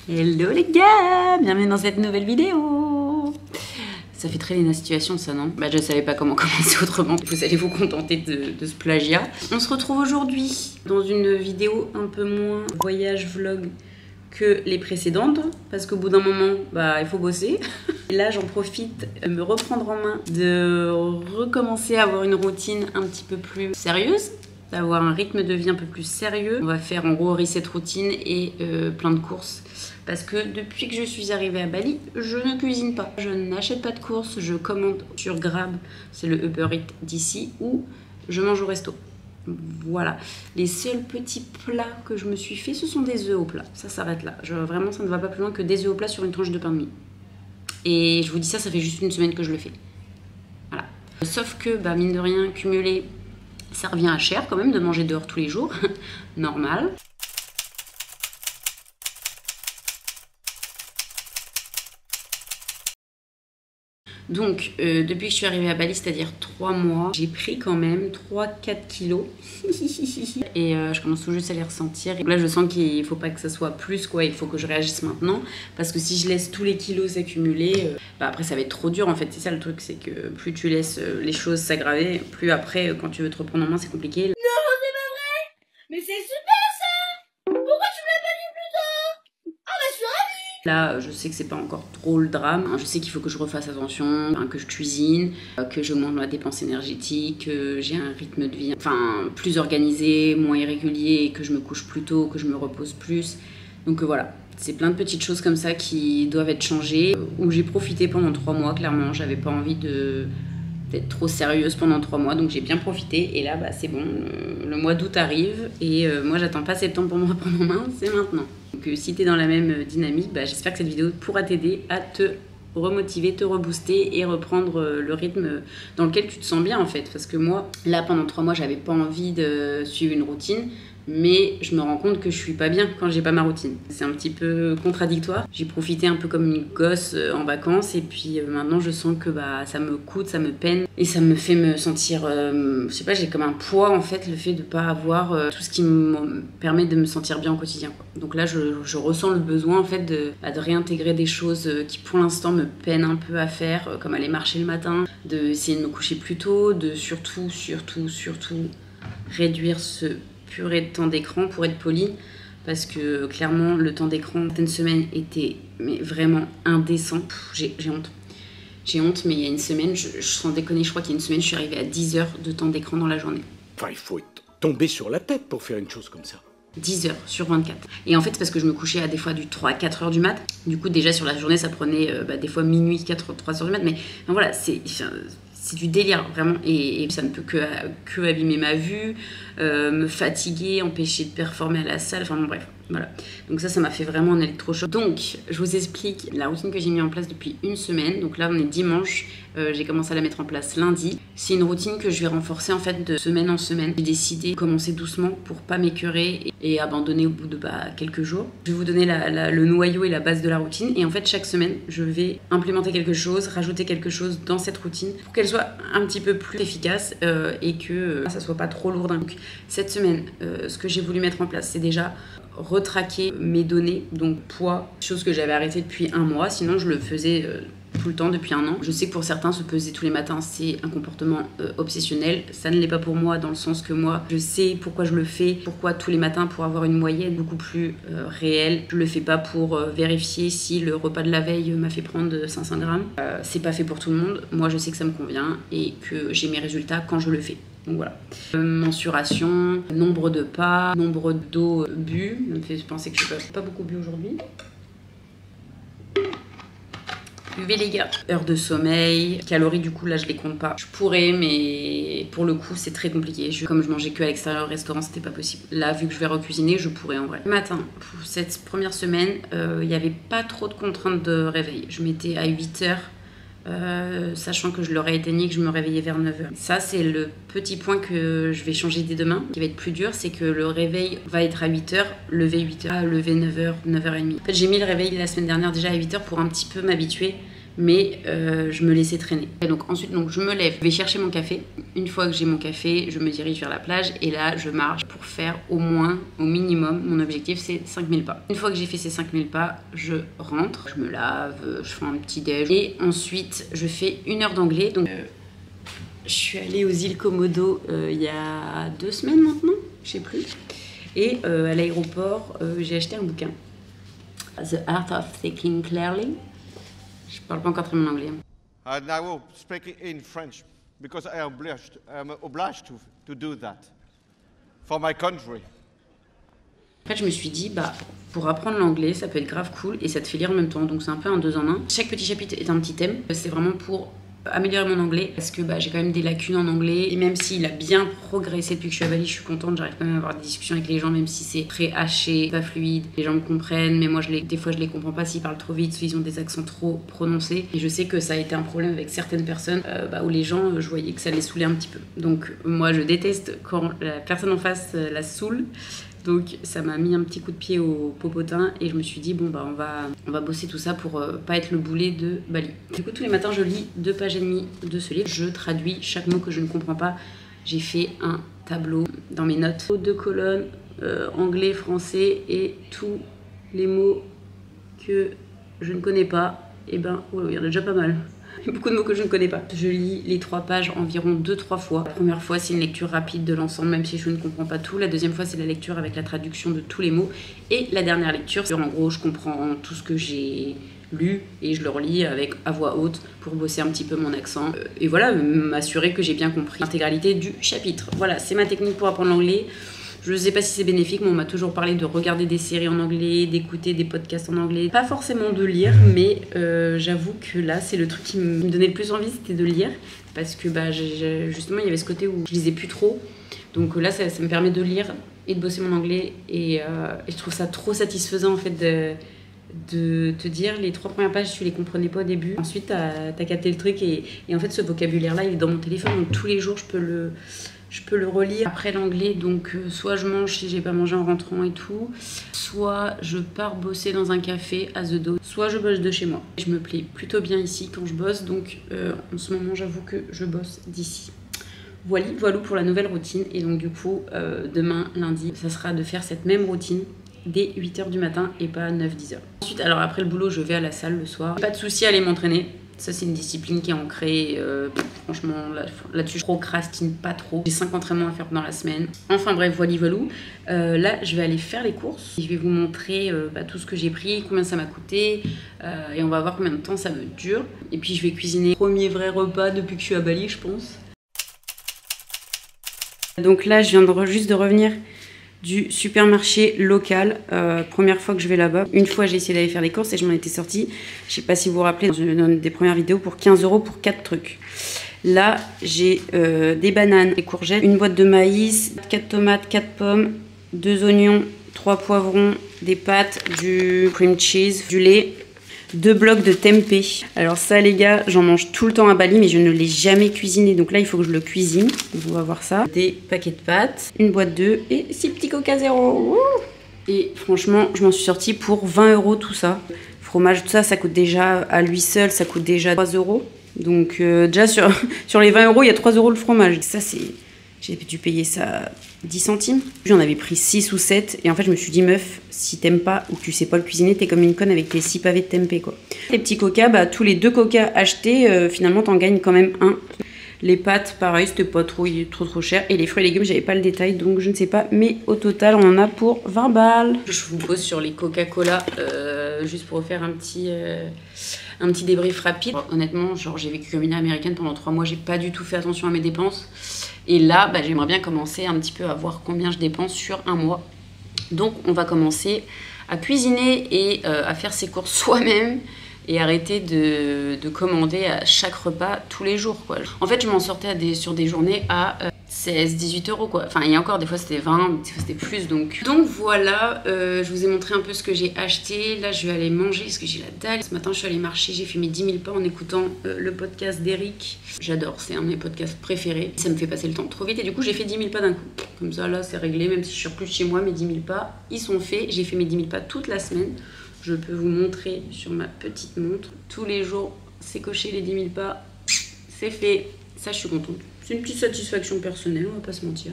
Hello les gars, bienvenue dans cette nouvelle vidéo. Ça fait très Léna Situation ça, non? Bah je savais pas comment commencer autrement, vous allez vous contenter de ce plagiat. On se retrouve aujourd'hui dans une vidéo un peu moins voyage vlog que les précédentes, parce qu'au bout d'un moment, bah il faut bosser. Et là j'en profite de me reprendre en main, de recommencer à avoir une routine un petit peu plus sérieuse, d'avoir un rythme de vie un peu plus sérieux. On va faire en gros reset routine et plein de courses. Parce que depuis que je suis arrivée à Bali, je ne cuisine pas. Je n'achète pas de courses, je commande sur Grab, c'est le Uber Eats d'ici, ou je mange au resto. Voilà. Les seuls petits plats que je me suis fait, ce sont des œufs au plat. Ça s'arrête là. Vraiment, ça ne va pas plus loin que des œufs au plat sur une tranche de pain de mie. Et je vous dis ça, ça fait juste une semaine que je le fais. Voilà. Sauf que, bah, mine de rien, cumulé, ça revient à cher quand même de manger dehors tous les jours. Normal. Donc, depuis que je suis arrivée à Bali, c'est-à-dire 3 mois, j'ai pris quand même 3-4 kilos. Et je commence tout juste à les ressentir. Et là, je sens qu'il ne faut pas que ça soit plus, quoi. Il faut que je réagisse maintenant. Parce que si je laisse tous les kilos s'accumuler, bah après, ça va être trop dur, en fait. C'est ça le truc, c'est que plus tu laisses les choses s'aggraver, plus après, quand tu veux te reprendre en main, c'est compliqué. Non, c'est pas vrai! Mais c'est super ça! Pourquoi tu me l'as pas dit plus tôt? Ah bah je suis ravie! Là, je sais que c'est pas encore trop le drame. Je sais qu'il faut que je refasse attention, que je cuisine, que j'augmente ma dépense énergétique, que j'ai un rythme de vie plus organisé, moins irrégulier, que je me couche plus tôt, que je me repose plus. Donc voilà, c'est plein de petites choses comme ça qui doivent être changées. Où j'ai profité pendant 3 mois, clairement. J'avais pas envie d'être trop sérieuse pendant 3 mois, donc j'ai bien profité. Et là, bah, c'est bon, le mois d'août arrive et moi, j'attends pas septembre pour me reprendre en main, c'est maintenant. Donc si t'es dans la même dynamique, bah, j'espère que cette vidéo pourra t'aider à te remotiver, te rebooster et reprendre le rythme dans lequel tu te sens bien en fait. Parce que moi, là, pendant 3 mois, j'avais pas envie de suivre une routine. Mais je me rends compte que je suis pas bien quand j'ai pas ma routine. C'est un petit peu contradictoire. J'ai profité un peu comme une gosse en vacances et puis maintenant je sens que bah, ça me coûte, ça me peine et ça me fait me sentir, je sais pas, j'ai comme un poids en fait, le fait de pas avoir tout ce qui me permet de me sentir bien au quotidien, quoi. Donc là je ressens le besoin en fait de réintégrer des choses qui pour l'instant me peinent un peu à faire, comme aller marcher le matin, d'essayer de me coucher plus tôt, de surtout réduire ce purée de temps d'écran pour être poli, parce que clairement le temps d'écran certaines semaines était mais vraiment indécent. J'ai honte. J'ai honte, mais il y a une semaine, sans déconner, je crois qu'il y a une semaine, je suis arrivée à 10 heures de temps d'écran dans la journée. Enfin, il faut tomber sur la tête pour faire une chose comme ça. 10 heures sur 24. Et en fait, parce que je me couchais à des fois du 3 à 4 heures du mat. Du coup, déjà sur la journée, ça prenait des fois minuit, 3 heures du mat. Mais voilà, c'est du délire, vraiment. Et ça ne peut que abîmer ma vue, me fatiguer, empêcher de performer à la salle. Enfin bon, bref, voilà. Donc ça m'a fait vraiment un électrochoc. Donc, je vous explique la routine que j'ai mis en place depuis une semaine. Donc là, on est dimanche. J'ai commencé à la mettre en place lundi. C'est une routine que je vais renforcer en fait de semaine en semaine. J'ai décidé de commencer doucement pour pas m'écœurer et abandonner au bout de quelques jours. Je vais vous donner le noyau et la base de la routine. Et en fait, chaque semaine, je vais implémenter quelque chose, rajouter quelque chose dans cette routine pour qu'elle soit un petit peu plus efficace et que ça soit pas trop lourd. Donc cette semaine, ce que j'ai voulu mettre en place, c'est déjà retraquer mes données, donc poids, chose que j'avais arrêté depuis 1 mois. Sinon, je le faisais tout le temps depuis 1 an. Je sais que pour certains, se peser tous les matins, c'est un comportement obsessionnel. Ça ne l'est pas pour moi, dans le sens que moi, je sais pourquoi je le fais, pourquoi tous les matins, pour avoir une moyenne beaucoup plus réelle. Je le fais pas pour vérifier si le repas de la veille m'a fait prendre 500 grammes. C'est pas fait pour tout le monde. Moi, je sais que ça me convient et que j'ai mes résultats quand je le fais. Donc voilà. Mensuration, nombre de pas, nombre d'eau bu. Ça me fait penser que je n'ai pas beaucoup bu aujourd'hui. Buvez les gars. Heure de sommeil, calories du coup là je les compte pas. Je pourrais mais pour le coup c'est très compliqué. Comme je mangeais que à l'extérieur au restaurant, c'était pas possible. Là vu que je vais recuisiner, je pourrais en vrai. Le matin, pour cette première semaine, il n'y avait pas trop de contraintes de réveil. Je m'étais à 8 heures. Sachant que je l'aurais éteigné, que je me réveillais vers 9h. Ça c'est le petit point que je vais changer dès demain. Ce qui va être plus dur, c'est que le réveil va être à 8h, lever 8h, lever 9h, 9h30. En fait j'ai mis le réveil la semaine dernière déjà à 8h pour un petit peu m'habituer. mais je me laissais traîner. Et donc ensuite, je me lève, je vais chercher mon café. Une fois que j'ai mon café, je me dirige vers la plage et là, je marche pour faire au minimum, mon objectif c'est 5000 pas. Une fois que j'ai fait ces 5000 pas, je rentre, je me lave, je fais un petit déj et ensuite, je fais 1 heure d'anglais. Donc, je suis allée aux îles Komodo il y a 2 semaines maintenant, je sais plus. Et à l'aéroport, j'ai acheté un bouquin. The Art of Thinking Clearly. Je parle pas encore très bien anglais. And I will speak in French because I am obliged to do that for my country. En fait, je me suis dit, pour apprendre l'anglais, ça peut être grave cool et ça te fait lire en même temps. Donc, c'est un peu un 2 en 1. Chaque petit chapitre est un petit thème. C'est vraiment pour améliorer mon anglais parce que j'ai quand même des lacunes en anglais. Et même s'il a bien progressé depuis que je suis à Bali, je suis contente. J'arrive quand même à avoir des discussions avec les gens, même si c'est très haché, pas fluide. Les gens me comprennent, mais moi, des fois, je les comprends pas s'ils parlent trop vite, s'ils ont des accents trop prononcés. Et je sais que ça a été un problème avec certaines personnes où les gens, je voyais que ça les saoulait un petit peu. Donc, moi, je déteste quand la personne en face la saoule. Donc ça m'a mis un petit coup de pied au popotin et je me suis dit on va bosser tout ça pour pas être le boulet de Bali. Du coup tous les matins je lis 2 pages et demie de ce livre. Je traduis chaque mot que je ne comprends pas. J'ai fait un tableau dans mes notes. 2 colonnes, anglais, français et tous les mots que je ne connais pas. Et il y en a déjà pas mal. Beaucoup de mots que je ne connais pas. Je lis les 3 pages environ 2-3 fois. La première fois, c'est une lecture rapide de l'ensemble, même si je ne comprends pas tout. La deuxième fois, c'est la lecture avec la traduction de tous les mots. Et la dernière lecture, en gros, je comprends tout ce que j'ai lu et je le relis à voix haute pour bosser un petit peu mon accent. Et voilà, m'assurer que j'ai bien compris l'intégralité du chapitre. Voilà, c'est ma technique pour apprendre l'anglais. Je ne sais pas si c'est bénéfique, mais on m'a toujours parlé de regarder des séries en anglais, d'écouter des podcasts en anglais. Pas forcément de lire, mais j'avoue que là, c'est le truc qui me donnait le plus envie, c'était de lire. Parce que justement, il y avait ce côté où je lisais plus trop. Donc là, ça me permet de lire et de bosser mon anglais. Et je trouve ça trop satisfaisant, en fait, de te dire les 3 premières pages, tu les comprenais pas au début. Ensuite, t'as capté le truc. Et en fait, ce vocabulaire-là, il est dans mon téléphone. Donc tous les jours, je peux le relire après l'anglais, donc soit je mange si j'ai pas mangé en rentrant et tout, soit je pars bosser dans un café à The Do, soit je bosse de chez moi. Je me plais plutôt bien ici quand je bosse, donc en ce moment j'avoue que je bosse d'ici. Voilà pour la nouvelle routine, et donc du coup demain lundi, ça sera de faire cette même routine dès 8h du matin et pas 9-10h. Ensuite, alors après le boulot, je vais à la salle le soir. Pas de souci à aller m'entraîner. Ça, c'est une discipline qui est ancrée. Franchement, là-dessus, je procrastine pas trop. J'ai 5 entraînements à faire pendant la semaine. Enfin bref, voilou. Là, je vais aller faire les courses. Je vais vous montrer tout ce que j'ai pris, combien ça m'a coûté. Et on va voir combien de temps ça me dure. Et puis, je vais cuisiner. Premier vrai repas depuis que je suis à Bali, je pense. Donc là, je viens juste de revenir du supermarché local, première fois que je vais là-bas. Une fois j'ai essayé d'aller faire les courses et je m'en étais sortie, je sais pas si vous vous rappelez, dans une des premières vidéos, pour 15 € pour 4 trucs. Là j'ai des bananes, des courgettes, une boîte de maïs, 4 tomates, 4 pommes, 2 oignons, 3 poivrons, des pâtes, du cream cheese, du lait, 2 blocs de tempeh. Alors ça les gars, j'en mange tout le temps à Bali mais je ne l'ai jamais cuisiné, donc là il faut que je le cuisine. On va voir ça. Des paquets de pâtes, une boîte d'œufs et 6 petits Coca Zéro. Et franchement je m'en suis sortie pour 20 € tout ça. Fromage, tout ça, ça coûte déjà à lui seul, ça coûte déjà 3 €. Donc déjà sur les 20 €, il y a 3 € le fromage. Ça c'est... J'ai dû payer ça 10 centimes. J'en avais pris 6 ou 7. Et en fait, je me suis dit, meuf, si t'aimes pas ou que tu sais pas le cuisiner, t'es comme une conne avec tes 6 pavés de tempeh, quoi. Les petits coca, tous les 2 coca achetés, finalement, t'en gagnes quand même un. Les pâtes, pareil, c'était pas trop cher. Et les fruits et légumes, j'avais pas le détail, donc je ne sais pas. Mais au total, on en a pour 20 balles. Je vous pose sur les Coca-Cola, juste pour faire un petit débrief rapide. Honnêtement, j'ai vécu comme une américaine pendant 3 mois. J'ai pas du tout fait attention à mes dépenses. Et là, j'aimerais bien commencer un petit peu à voir combien je dépense sur un mois. Donc, on va commencer à cuisiner et à faire ses courses soi-même et arrêter de commander à chaque repas tous les jours, quoi. En fait, je m'en sortais sur des journées à 16-18 €, quoi. Enfin, et encore, des fois, c'était 20, des fois, c'était plus. Donc voilà, je vous ai montré un peu ce que j'ai acheté. Là, je vais aller manger parce que j'ai la dalle. Ce matin, je suis allée marcher, j'ai fait mes 10 000 pas en écoutant le podcast d'Eric. J'adore, c'est un de mes podcasts préférés. Ça me fait passer le temps trop vite et du coup, j'ai fait 10 000 pas d'un coup. Comme ça, là, c'est réglé. Même si je suis plus chez moi, mes 10 000 pas, ils sont faits. J'ai fait mes 10 000 pas toute la semaine. Je peux vous montrer sur ma petite montre. Tous les jours, c'est coché les 10 000 pas, c'est fait. Ça, je suis contente. C'est une petite satisfaction personnelle, on va pas se mentir.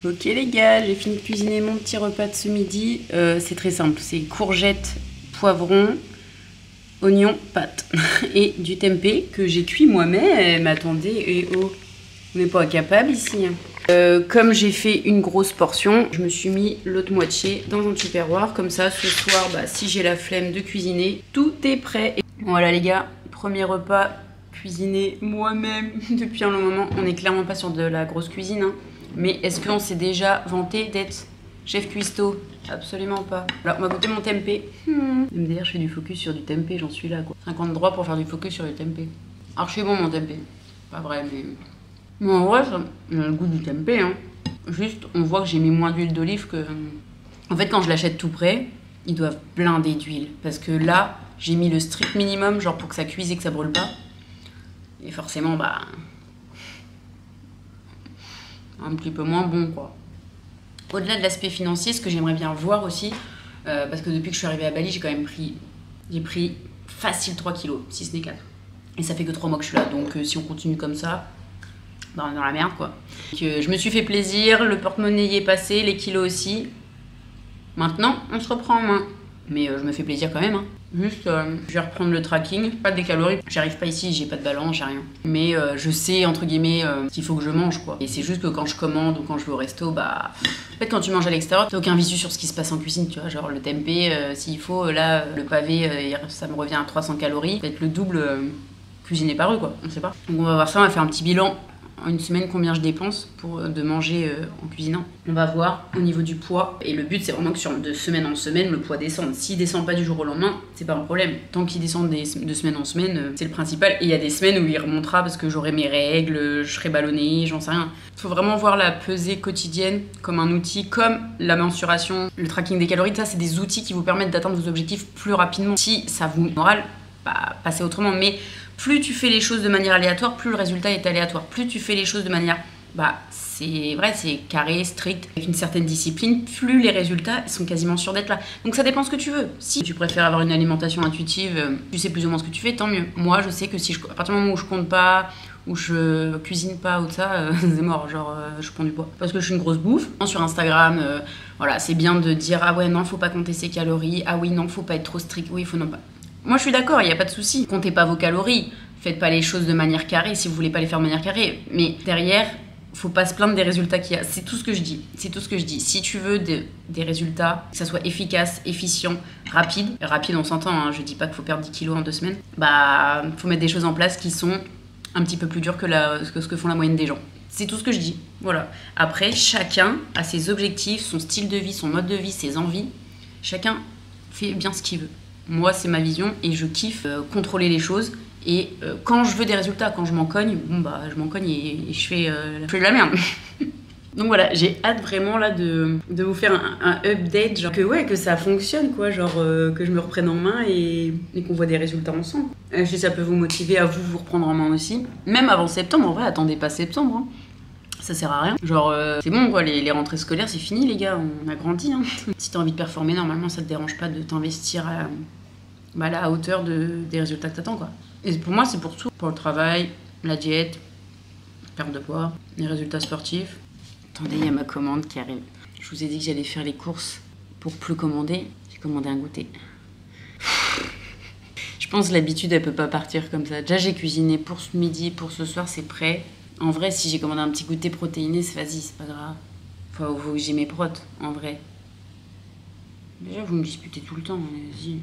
Ok les gars, j'ai fini de cuisiner mon petit repas de ce midi. C'est très simple, c'est courgettes, poivrons, oignons, pâtes et du tempeh que j'ai cuit moi-même. Attendez, et oh, on n'est pas capable ici. Comme j'ai fait une grosse portion, je me suis mis l'autre moitié dans un tupperware. Comme ça, ce soir, bah, si j'ai la flemme de cuisiner, tout est prêt. Et voilà les gars, premier repas cuisiné moi-même depuis un long moment. On n'est clairement pas sur de la grosse cuisine, hein. Mais est-ce qu'on s'est déjà vanté d'être chef cuistot? Absolument pas. Alors, on va goûter mon tempeh. D'ailleurs, je fais du focus sur du tempeh, j'en suis là quoi. 50 droits pour faire du focus sur du tempeh. Archi bon mon tempeh. Pas vrai, mais... Bon, en vrai, ça a le goût du tempeh, hein. Juste, on voit que j'ai mis moins d'huile d'olive que... En fait, quand je l'achète tout prêt, ils doivent blinder d'huile. Parce que là, j'ai mis le strict minimum, genre pour que ça cuise et que ça brûle pas. Et forcément, bah... un petit peu moins bon, quoi. Au-delà de l'aspect financier, ce que j'aimerais bien voir aussi, parce que depuis que je suis arrivée à Bali, j'ai quand même pris... J'ai pris facile 3 kilos, si ce n'est 4. Et ça fait que 3 mois que je suis là, donc si on continue comme ça... Bah, on est dans la merde quoi. Donc, je me suis fait plaisir, le porte-monnaie y est passé, les kilos aussi. Maintenant, on se reprend en main. Mais je me fais plaisir quand même. Hein. Juste, je vais reprendre le tracking, pas des calories. J'arrive pas ici, j'ai pas de balance, j'ai rien. Mais je sais, entre guillemets, qu'il faut que je mange quoi. Et c'est juste que quand je commande ou quand je vais au resto, bah... En fait, quand tu manges à l'extérieur, t'as aucun visu sur ce qui se passe en cuisine, tu vois. Genre le tempeh, s'il faut, là, le pavé, ça me revient à 300 calories. Peut-être le double cuisiné par eux quoi, on sait pas. Donc on va voir ça, on va faire un petit bilan. En une semaine, combien je dépense pour de manger en cuisinant. On va voir au niveau du poids. Et le but, c'est vraiment que de semaine en semaine, le poids descende. S'il descend pas du jour au lendemain, c'est pas un problème. Tant qu'il descend de semaine en semaine, c'est le principal. Et il y a des semaines où il remontera parce que j'aurai mes règles, je serai ballonnée, j'en sais rien. Il faut vraiment voir la pesée quotidienne comme un outil, comme la mensuration, le tracking des calories. Ça, c'est des outils qui vous permettent d'atteindre vos objectifs plus rapidement. Si ça vous moral, bah, passez autrement. Mais plus tu fais les choses de manière aléatoire, plus le résultat est aléatoire. Plus tu fais les choses de manière, bah c'est vrai, c'est carré, strict, avec une certaine discipline, plus les résultats sont quasiment sûrs d'être là. Donc ça dépend ce que tu veux. Si tu préfères avoir une alimentation intuitive, tu sais plus ou moins ce que tu fais, tant mieux. Moi, je sais que si à partir du moment où je compte pas, où je cuisine pas ou de ça, c'est mort, genre je prends du poids. Parce que je suis une grosse bouffe. Sur Instagram, voilà, c'est bien de dire ah ouais non, faut pas compter ses calories, ah oui non, faut pas être trop strict, oui, faut non pas. Moi je suis d'accord, il n'y a pas de souci. Comptez pas vos calories, faites pas les choses de manière carrée si vous voulez pas les faire de manière carrée. Mais derrière, faut pas se plaindre des résultats qu'il y a. C'est tout ce que je dis. C'est tout ce que je dis. Si tu veux des résultats, que ça soit efficace, efficient, rapide. Rapide, on s'entend, hein, je dis pas qu'il faut perdre 10 kilos en 2 semaines. Bah, faut mettre des choses en place qui sont un petit peu plus dures que ce que font la moyenne des gens. C'est tout ce que je dis. Voilà. Après, chacun a ses objectifs, son style de vie, son mode de vie, ses envies. Chacun fait bien ce qu'il veut. Moi, c'est ma vision et je kiffe contrôler les choses. Et quand je veux des résultats, quand je m'en cogne, bon bah je m'en cogne et je fais de la merde. Donc voilà, j'ai hâte vraiment là de vous faire un update, genre que ça fonctionne quoi, genre que je me reprenne en main et qu'on voit des résultats ensemble. Si ça peut vous motiver à vous reprendre en main aussi. Même avant septembre, en vrai, attendez pas septembre. Hein. Ça sert à rien. Genre, c'est bon quoi, les rentrées scolaires, c'est fini les gars, on a grandi. Hein. Si t'as envie de performer, normalement, ça te dérange pas de t'investir à la hauteur des résultats que t'attends quoi. Et pour moi, c'est pour tout. Pour le travail, la diète, perte de poids, les résultats sportifs. Attendez, il y a ma commande qui arrive. Je vous ai dit que j'allais faire les courses pour plus commander. J'ai commandé un goûter. Je pense que l'habitude, elle peut pas partir comme ça. Déjà, j'ai cuisiné pour ce midi, pour ce soir, c'est prêt. En vrai, si j'ai commandé un petit goûter protéiné, vas-y, c'est pas grave. Faut que j'ai mes protes, en vrai. Déjà, vous me disputez tout le temps, vas-y.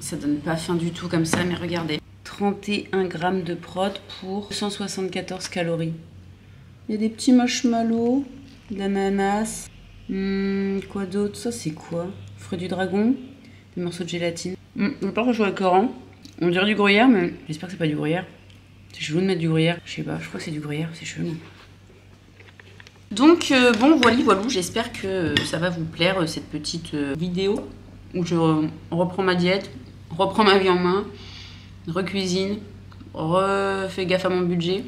Ça donne pas faim du tout comme ça, mais regardez. 31 grammes de prot pour 174 calories. Il y a des petits marshmallows, d'ananas. Quoi d'autre? Ça, c'est quoi? Fruits du dragon, des morceaux de gélatine. Je pense que je vois écœurant. On dirait du gruyère, mais j'espère que c'est pas du gruyère. C'est chelou de mettre du gruyère. Je sais pas, je crois que c'est du gruyère, c'est chelou. Donc, bon, voilà, j'espère que ça va vous plaire, cette petite vidéo où je reprends ma diète, reprends ma vie en main, recuisine, refais gaffe à mon budget.